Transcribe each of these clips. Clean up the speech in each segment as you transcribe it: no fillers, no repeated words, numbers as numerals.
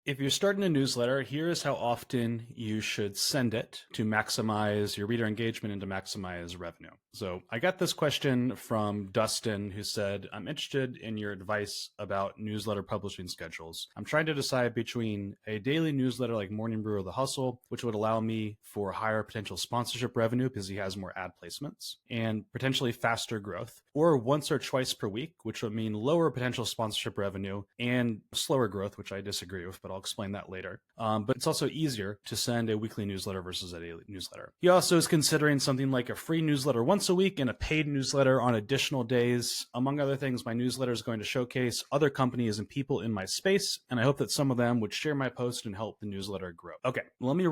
If you're starting a newsletter, here's how often you should send it to maximize your reader engagement and to maximize revenue. So I got this question from Dustin, who said, I'm interested in your advice about newsletter publishing schedules. I'm trying to decide between a daily newsletter like Morning Brew or The Hustle, which would allow me for higher potential sponsorship revenue because he has more ad placements and potentially faster growth, or once or twice per week, which would mean lower potential sponsorship revenue and slower growth, which I disagree with, but I'll explain that later. But it's also easier to send a weekly newsletter versus a daily newsletter. He also is considering something like a free newsletter once a week and a paid newsletter on additional days. Among other things, my newsletter is going to showcase other companies and people in my space, and I hope that some of them would share my post and help the newsletter grow. Okay, let me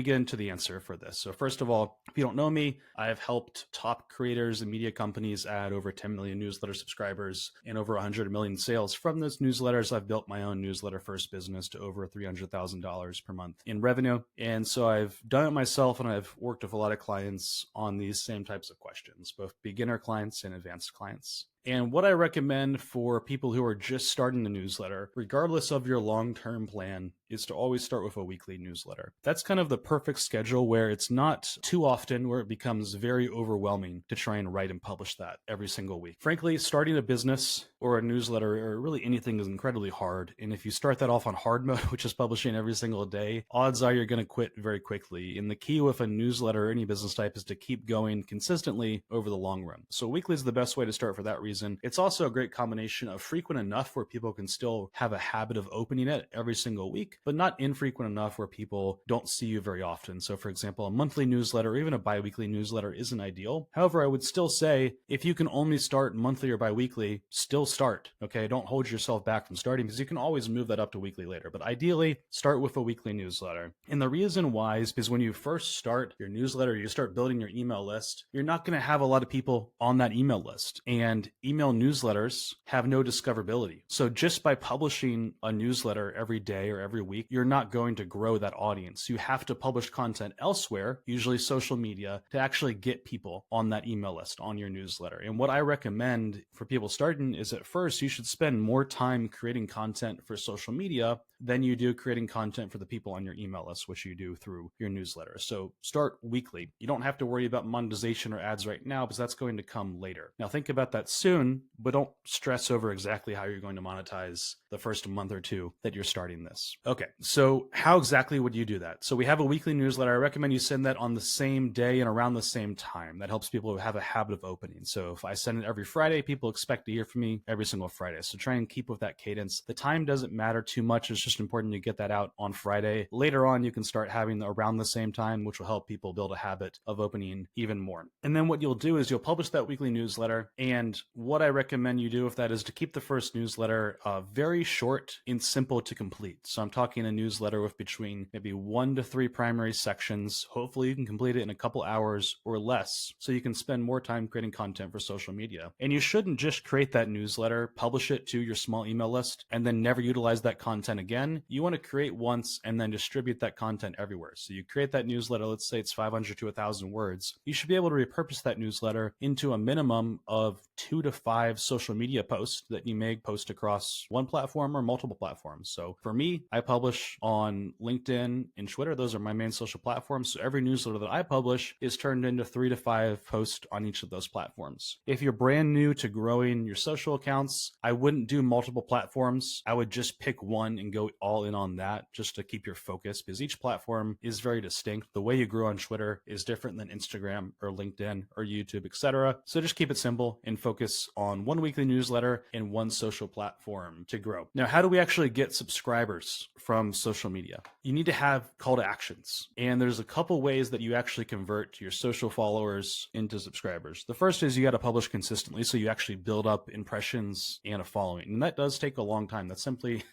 get into the answer for this. So first of all, if you don't know me, I have helped top creators and media companies add over 10 million newsletter subscribers and over 100 million sales from those newsletters. I've built my own newsletter first business to over $300,000 per month in revenue. And so I've done it myself, and I've worked with a lot of clients on these same types of questions, both beginner clients and advanced clients. And what I recommend for people who are just starting the newsletter, regardless of your long-term plan, is to always start with a weekly newsletter. That's kind of the perfect schedule where it's not too often where it becomes very overwhelming to try and write and publish that every single week. Frankly, starting a business or a newsletter or really anything is incredibly hard. And if you start that off on hard mode, which is publishing every single day, odds are you're going to quit very quickly. And the key with a newsletter or any business type is to keep going consistently over the long run. So weekly is the best way to start for that reason. It's also a great combination of frequent enough where people can still have a habit of opening it every single week, but not infrequent enough where people don't see you very often. So for example, a monthly newsletter or even a bi-weekly newsletter isn't ideal. However, I would still say if you can only start monthly or bi-weekly, still start. Okay, don't hold yourself back from starting because you can always move that up to weekly later. But ideally, start with a weekly newsletter. And the reason why is because when you first start your newsletter, you start building your email list, you're not going to have a lot of people on that email list. And email newsletters have no discoverability. So just by publishing a newsletter every day or every week, you're not going to grow that audience. You have to publish content elsewhere, usually social media, to actually get people on that email list, on your newsletter. And what I recommend for people starting is at first, you should spend more time creating content for social media than you do creating content for the people on your email list, which you do through your newsletter. So start weekly. You don't have to worry about monetization or ads right now because that's going to come later. Now think about that soon, but don't stress over exactly how you're going to monetize the first month or two that you're starting this. Okay, so how exactly would you do that? So we have a weekly newsletter. I recommend you send that on the same day and around the same time. That helps people have a habit of opening. So if I send it every Friday, people expect to hear from me every single Friday. So try and keep with that cadence. The time doesn't matter too much. It's just important to get that out on Friday. Later on, you can start having around the same time, which will help people build a habit of opening even more. And then what you'll do is you'll publish that weekly newsletter. And what I recommend you do with that is to keep the first newsletter very short and simple to complete. So I'm talking a newsletter with between maybe 1 to 3 primary sections. Hopefully you can complete it in a couple hours or less so you can spend more time creating content for social media. And you shouldn't just create that newsletter, publish it to your small email list, and then never utilize that content again. You want to create once and then distribute that content everywhere. So you create that newsletter, let's say it's 500 to 1,000 words. You should be able to repurpose that newsletter into a minimum of 2 to 5 social media posts that you may post across one platform or multiple platforms. So for me, I publish on LinkedIn and Twitter. Those are my main social platforms. So every newsletter that I publish is turned into 3 to 5 posts on each of those platforms. If you're brand new to growing your social accounts, I wouldn't do multiple platforms. I would just pick one and go all in on that just to keep your focus because each platform is very distinct. The way you grow on Twitter is different than Instagram or LinkedIn or YouTube, etc. So just keep it simple and focus on one weekly newsletter and one social platform to grow. Now, how do we actually get subscribers from social media? You need to have call to actions. And there's a couple ways that you actually convert your social followers into subscribers. The first is you got to publish consistently so you actually build up impressions and a following. And that does take a long time. That's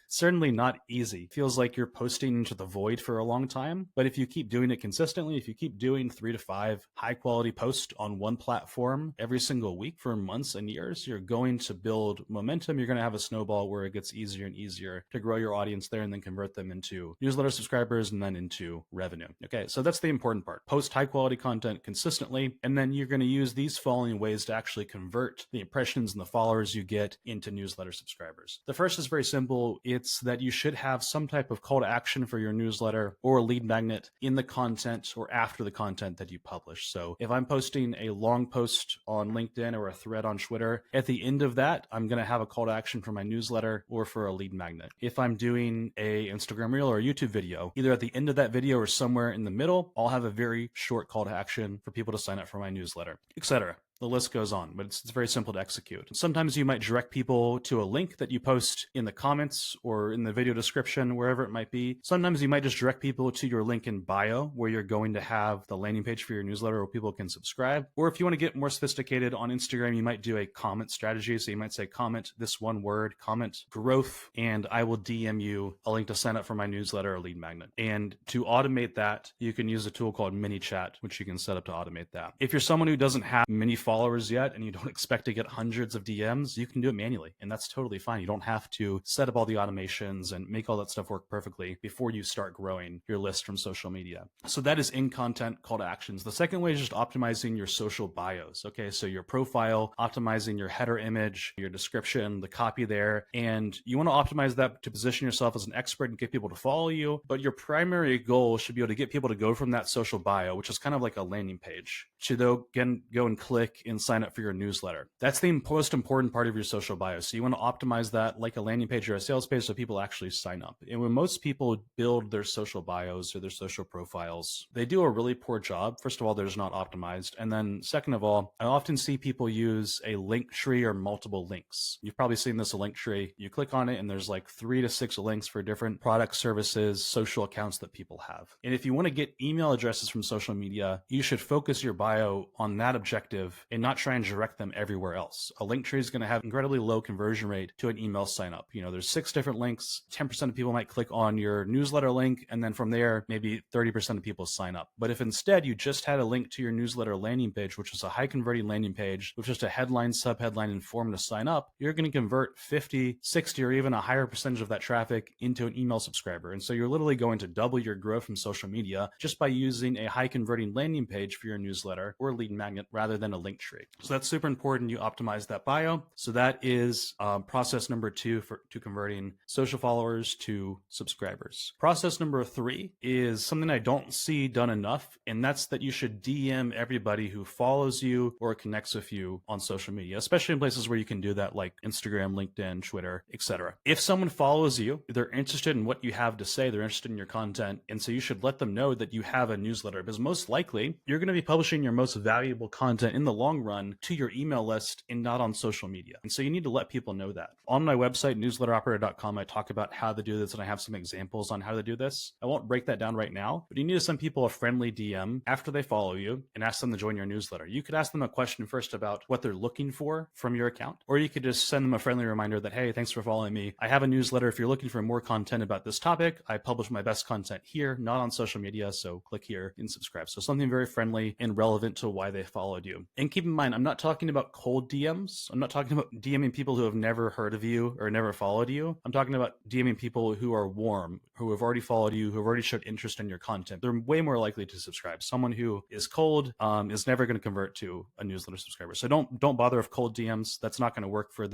certainly not easy. It feels like you're posting into the void for a long time. But if you keep doing it consistently, if you keep doing 3 to 5 high quality posts on one platform every single week for months and years, you're going to build momentum. You're going to have a snowball where it gets easier and easier to grow your audience there and then convert them into newsletter subscribers and then into revenue. Okay, so that's the important part. Post high quality content consistently, and then you're going to use these following ways to actually convert the impressions and the followers you get into newsletter subscribers. The first is very simple. It's that you should have some type of call to action for your newsletter or a lead magnet in the content or after the content that you publish. So if I'm posting a long post on LinkedIn or a thread on Twitter, at the end of that, I'm going to have a call to action for my newsletter or for a lead magnet. If I'm doing a Instagram reel or a YouTube video, either at the end of that video or somewhere in the middle, I'll have a very short call to action for people to sign up for my newsletter, etc. The list goes on, but it's very simple to execute. Sometimes you might direct people to a link that you post in the comments or in the video description, wherever it might be. Sometimes you might just direct people to your link in bio where you're going to have the landing page for your newsletter where people can subscribe. Or if you want to get more sophisticated on Instagram, you might do a comment strategy. So you might say, comment this one word, comment growth, and I will DM you a link to sign up for my newsletter or lead magnet. And to automate that, you can use a tool called ManyChat, which you can set up to automate that. If you're someone who doesn't have many followers yet and you don't expect to get hundreds of DMs, you can do it manually, and that's totally fine. You don't have to set up all the automations and make all that stuff work perfectly before you start growing your list from social media. So that is in content call to actions. The second way is just optimizing your social bios. Okay, so your profile, optimizing your header image, your description, the copy there, and you want to optimize that to position yourself as an expert and get people to follow you. But your primary goal should be able to get people to go from that social bio, which is kind of like a landing page, to go and click and sign up for your newsletter. That's the most important part of your social bio. So you want to optimize that like a landing page or a sales page so people actually sign up. And when most people build their social bios or their social profiles, they do a really poor job. First of all, they're just not optimized. And then second of all, I often see people use a link tree or multiple links. You've probably seen this, a link tree. You click on it and there's like 3 to 6 links for different products, services, social accounts that people have. And if you want to get email addresses from social media, you should focus your bio on that objective and not try and direct them everywhere else. A link tree is going to have incredibly low conversion rate to an email sign up. You know, there's 6 different links. 10% of people might click on your newsletter link, and then from there, maybe 30% of people sign up. But if instead you just had a link to your newsletter landing page, which is a high converting landing page with just a headline, subheadline, and form to sign up, you're going to convert 50, 60, or even a higher percentage of that traffic into an email subscriber. And so you're literally going to double your growth from social media just by using a high converting landing page for your newsletter or lead magnet rather than a link tree. So that's super important. You optimize that bio. So that is process number 2 to converting social followers to subscribers. Process number 3 is something I don't see done enough, and that's that you should DM everybody who follows you or connects with you on social media, especially in places where you can do that like Instagram, LinkedIn, Twitter, etc. If someone follows you, they're interested in what you have to say, they're interested in your content, and so you should let them know that you have a newsletter, because most likely you're going to be publishing your most valuable content in the long run to your email list and not on social media. And so you need to let people know that. On my website, newsletteroperator.com, I talk about how to do this, and I have some examples on how to do this. I won't break that down right now, but you need to send people a friendly DM after they follow you and ask them to join your newsletter. You could ask them a question first about what they're looking for from your account, or you could just send them a friendly reminder that, hey, thanks for following me. I have a newsletter. If you're looking for more content about this topic, I publish my best content here, not on social media, so click here and subscribe. So something very friendly and relevant to why they followed you. And keep in mind, I'm not talking about cold DMs. I'm not talking about DMing people who have never heard of you or never followed you. I'm talking about DMing people who are warm, who have already followed you, who have already showed interest in your content. They're way more likely to subscribe. Someone who is cold is never going to convert to a newsletter subscriber. So don't bother with cold DMs. That's not going to work for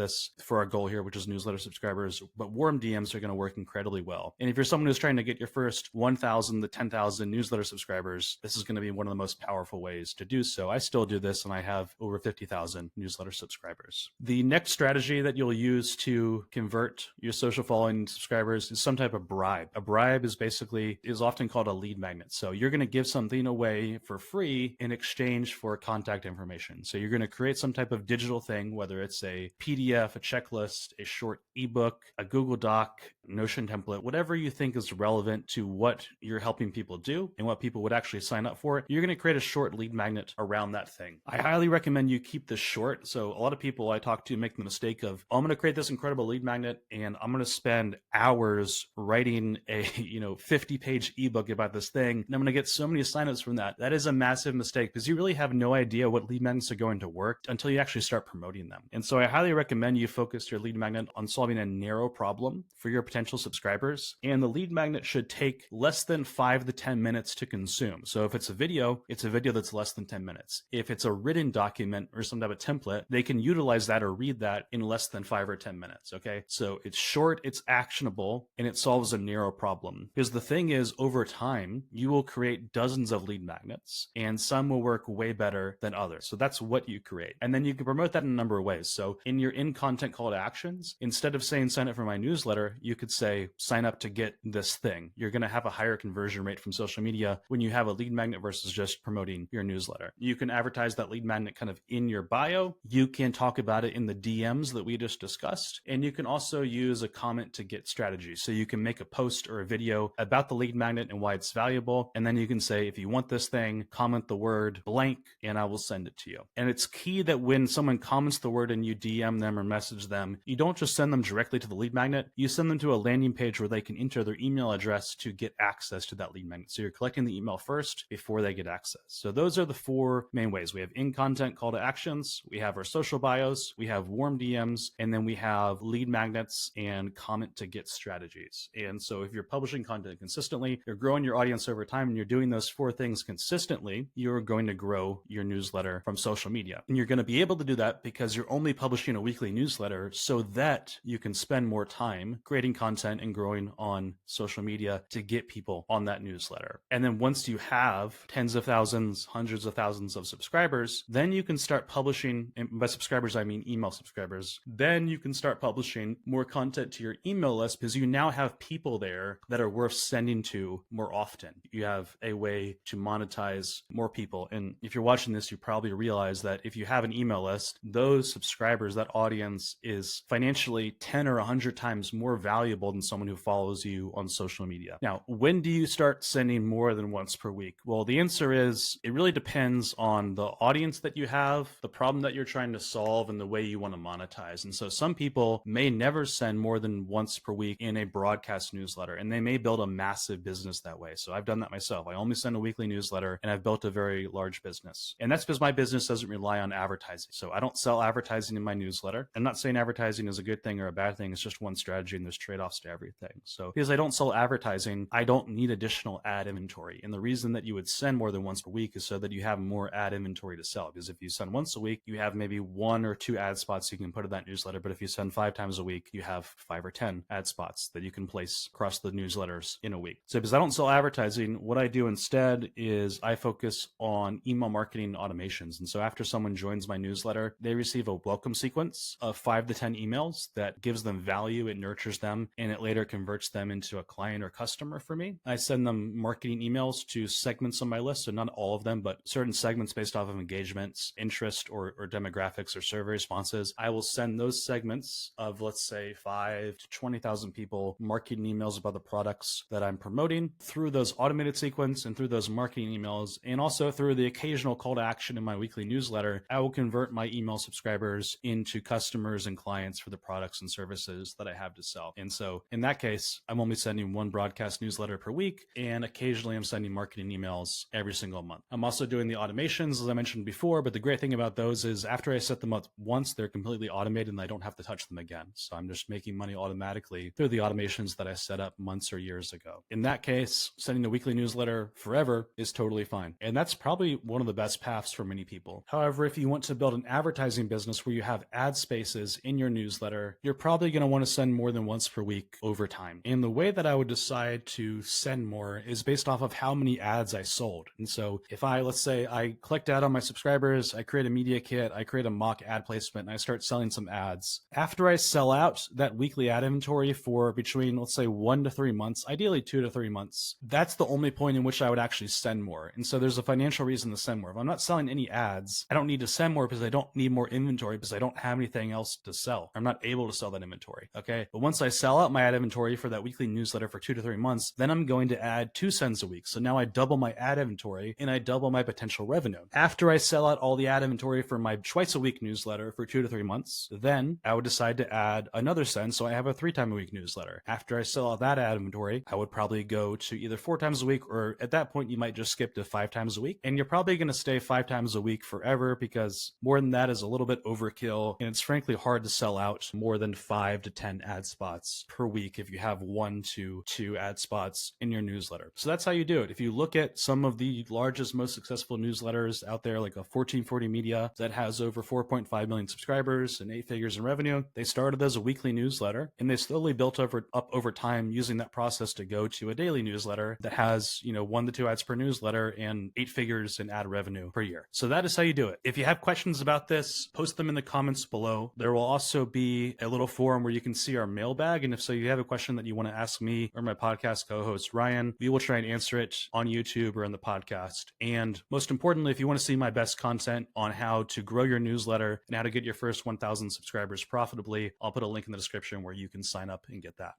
our goal here, which is newsletter subscribers. But warm DMs are going to work incredibly well. And if you're someone who's trying to get your first 1,000 to 10,000 newsletter subscribers, this is going to be one of the most powerful ways to do so. I still do this, and I have over 50,000 newsletter subscribers. The next strategy that you'll use to convert your social following subscribers is some type of bribe. A bribe is often called a lead magnet. So you're going to give something away for free in exchange for contact information. So you're going to create some type of digital thing, whether it's a PDF, a checklist, a short ebook, a Google Doc, Notion template, whatever you think is relevant to what you're helping people do and what people would actually sign up for. You're going to create a short lead magnet around that thing. I highly recommend you keep this short. So a lot of people I talk to make the mistake of, I'm going to create this incredible lead magnet and I'm going to spend hours writing a 50-page ebook about this thing, and I'm going to get so many signups from that. That is a massive mistake because you really have no idea what lead magnets are going to work until you actually start promoting them. And so I highly recommend you focus your lead magnet on solving a narrow problem for your potential subscribers. And the lead magnet should take less than 5 to 10 minutes to consume. So if it's a video that's less than 10 minutes. If it's a written document or some type of template, they can utilize that or read that in less than 5 or 10 minutes. Okay. So it's short, it's actionable, and it solves a narrow problem. Because the thing is, over time, you will create dozens of lead magnets, and some will work way better than others. So that's what you create. And then you can promote that in a number of ways. So in your in-content call to actions, instead of saying sign up for my newsletter, you could say sign up to get this thing. You're going to have a higher conversion rate from social media when you have a lead magnet versus just promoting your newsletter. You can advertise that lead magnet kind of in your bio. You can talk about it in the DMs that we just discussed. And you can also use a comment to get strategy. So you can make a post or a video about the lead magnet and why it's valuable. And then you can say, if you want this thing, comment the word blank and I will send it to you. And it's key that when someone comments the word and you DM them or message them, you don't just send them directly to the lead magnet. You send them to a landing page where they can enter their email address to get access to that lead magnet. So you're collecting the email first before they get access. So those are the 4 main ways. We have in-content call to actions, we have our social bios, we have warm DMs, and then we have lead magnets and comment to get strategies. And so if you're publishing content consistently, you're growing your audience over time, and you're doing those 4 things consistently, you're going to grow your newsletter from social media. And you're going to be able to do that because you're only publishing a weekly newsletter so that you can spend more time creating content and growing on social media to get people on that newsletter. And then once you have tens of thousands, hundreds of thousands of subscribers, then you can start publishing, and by subscribers, I mean email subscribers. Then you can start publishing more content to your email list because you now have people there that are worth sending to more often. You have a way to monetize more people. And if you're watching this, you probably realize that if you have an email list, those subscribers, that audience is financially 10 or 100 times more valuable than someone who follows you on social media. Now, when do you start sending more than once per week? Well, the answer is it really depends on the audience that you have, the problem that you're trying to solve, and the way you want to monetize. And so some people may never send more than once per week in a broadcast newsletter, and they may build a massive business that way. So I've done that myself. I only send a weekly newsletter, and I've built a very large business. And that's because my business doesn't rely on advertising. So I don't sell advertising in my newsletter. I'm not saying advertising is a good thing or a bad thing. It's just one strategy, and there's trade-offs to everything. So because I don't sell advertising, I don't need additional ad inventory. And the reason that you would send more than once per week is so that you have more ad inventory to sell. Because if you send once a week, you have maybe 1 or 2 ad spots you can put in that newsletter. But if you send 5 times a week, you have 5 or 10 ad spots that you can place across the newsletters in a week. So because I don't sell advertising, what I do instead is I focus on email marketing automations. And so after someone joins my newsletter, they receive a welcome sequence of 5 to 10 emails that gives them value, it nurtures them, and it later converts them into a client or customer for me. I send them marketing emails to segments on my list. So not all of them, but certain segments based off of engagements, interest, or demographics or survey responses. I will send those segments of, let's say, 5 to 20,000 people marketing emails about the products that I'm promoting through those automated sequence and through those marketing emails, and also through the occasional call to action in my weekly newsletter. I will convert my email subscribers into customers and clients for the products and services that I have to sell. And so in that case, I'm only sending 1 broadcast newsletter per week, and occasionally I'm sending marketing emails every single month. I'm also doing the automations, as I mentioned before, but the great thing about those is after I set them up once, they're completely automated and I don't have to touch them again. So I'm just making money automatically through the automations that I set up months or years ago. In that case, sending a weekly newsletter forever is totally fine. And that's probably one of the best paths for many people. However, if you want to build an advertising business where you have ad spaces in your newsletter, you're probably going to want to send more than once per week over time. And the way that I would decide to send more is based off of how many ads I sold. And so if let's say I collect data on my subscribers, I create a media kit, I create a mock ad placement, and I start selling some ads. After I sell out that weekly ad inventory for between, let's say, 1 to 3 months, ideally 2 to 3 months, that's the only point in which I would actually send more. And so there's a financial reason to send more. If I'm not selling any ads, I don't need to send more because I don't need more inventory because I don't have anything else to sell. I'm not able to sell that inventory. Okay. But once I sell out my ad inventory for that weekly newsletter for 2 to 3 months, then I'm going to add 2 sends a week. So now I double my ad inventory and I double my potential revenue. After I sell out all the ad inventory for my twice a week newsletter for 2 to 3 months, then I would decide to add another send. So I have a 3 time a week newsletter. After I sell out that bad ad inventory, I would probably go to either 4 times a week, or at that point, you might just skip to 5 times a week. And you're probably going to stay 5 times a week forever, because more than that is a little bit overkill. And it's frankly hard to sell out more than 5 to 10 ad spots per week if you have 1 to 2 ad spots in your newsletter. So that's how you do it. If you look at some of the largest, most successful newsletters out there, like a 1440 Media that has over 4.5 million subscribers and 8 figures in revenue, they started as a weekly newsletter and they slowly built up over time using that process to go to a daily newsletter that has, 1 to 2 ads per newsletter and 8 figures in ad revenue per year. So that is how you do it. If you have questions about this, post them in the comments below. There will also be a little forum where you can see our mailbag. And if so, you have a question that you want to ask me or my podcast co-host, Ryan, we will try and answer it on YouTube or in the podcast. And most importantly, if you want to see my best content on how to grow your newsletter and how to get your first 1,000 subscribers profitably, I'll put a link in the description where you can sign up and get that.